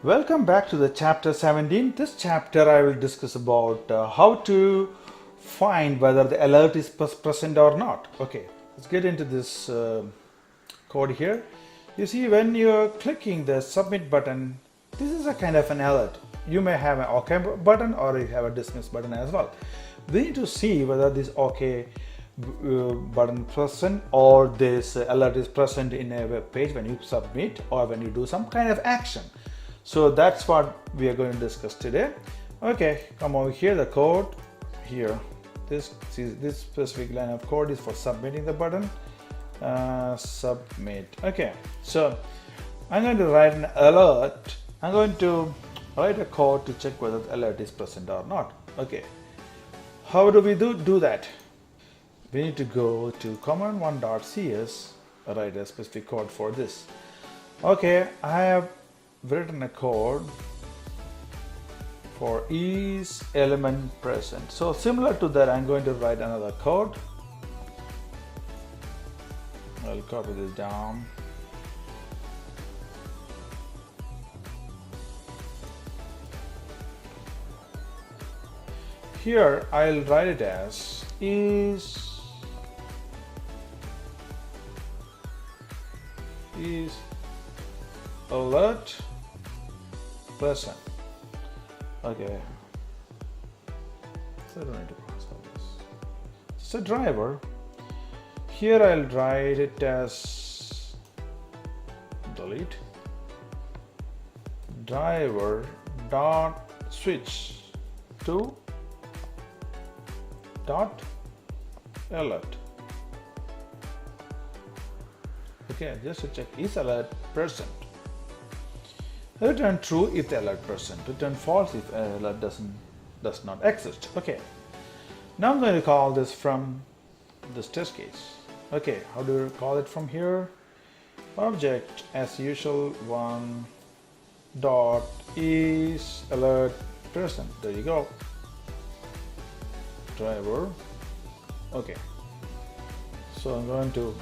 Welcome back to the chapter 17. This chapter I will discuss about how to find whether the alert is present or not. Okay, let's get into this code here. You see, when you're clicking the submit button, this is a kind of an alert. You may have an OK button or you have a dismiss button as well. We need to see whether this OK button present or this alert is present in a web page when you submit or when you do some kind of action. So that's what we are going to discuss today. Okay, come over here, the code here. This specific line of code is for submitting the button. Submit. Okay, so I'm going to write an alert. I'm going to write a code to check whether the alert is present or not. Okay, how do we do that? We need to go to command1.cs, write a specific code for this. Okay, I have written a code for is element present. So similar to that, I'm going to write another code. I'll copy this down. Here I'll write it as is alert present. Okay, so I don't need to pass all this. It's a driver. Here I'll write it as delete driver dot switch to dot alert. Okay, just to check, is alert present? Return true if the alert present. Return false if alert does not exist. Okay. Now I'm going to call this from this test case. Okay, how do you call it from here? Object as usual one dot is alert present. There you go. Driver. Okay. So I'm going to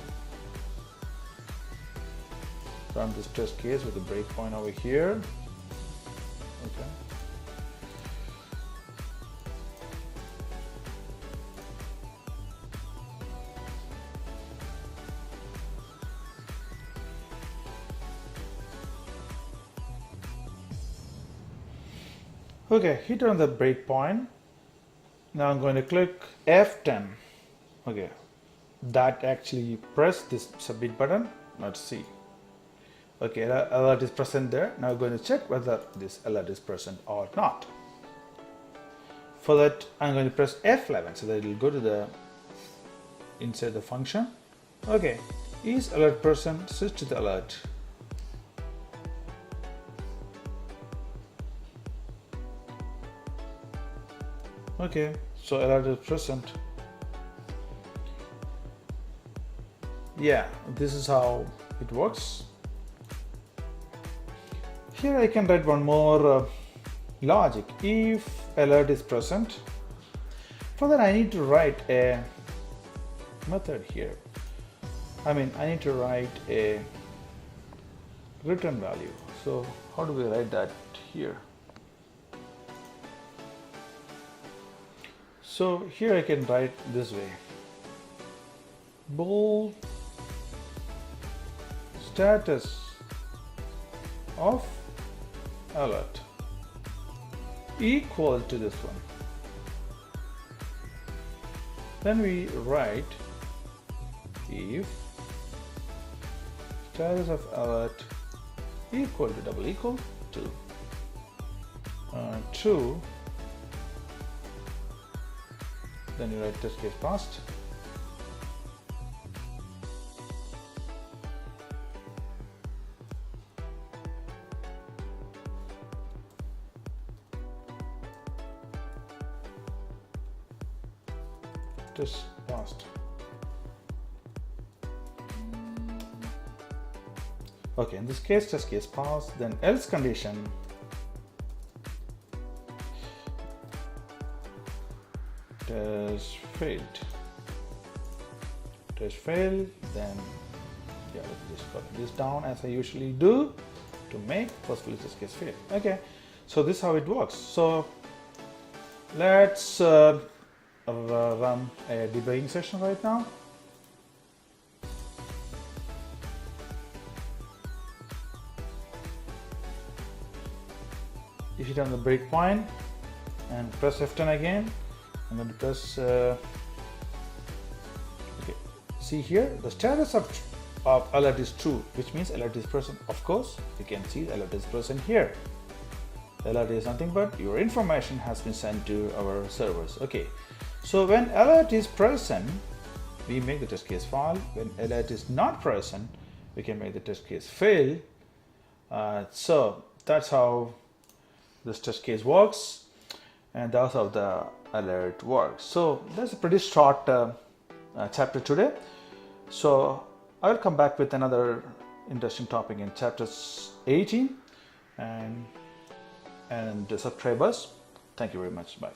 run this test case with a breakpoint over here. Okay. Okay, hit on the breakpoint. Now I'm going to click F10. Okay, that actually press this submit button. Let's see. Okay, alert is present there. Now I'm going to check whether this alert is present or not. For that, I'm going to press F11 so that it will go to the inside the function. Okay, is alert present? Switch to the alert. Okay, so alert is present. Yeah, this is how it works. Here I can write one more logic. If alert is present, for that I need to write a method here. I need to write a return value. So how do we write that here? So here I can write this way. Bool status of alert equal to this one. Then we write if status of alert equal to double equal to true. Then you write test case passed. Test passed. Okay, in this case, test case passed. Then else condition. Test failed. Test failed. Then yeah, let's just copy this down as I usually do to make, possibly test case fail. Okay, so this is how it works. So let's run a debugging session right now. You hit on the breakpoint and press F10 again, and then press okay. See here, the status of alert is true, which means alert is present. Of course, you can see the alert is present here. The alert is nothing but your information has been sent to our servers. Okay, so when alert is present, we make the test case fail. When alert is not present, we can make the test case fail. So that's how this test case works, and that's how the alert works. So that's a pretty short chapter today. So I will come back with another interesting topic in chapter 18, and subscribers. Thank you very much. Bye.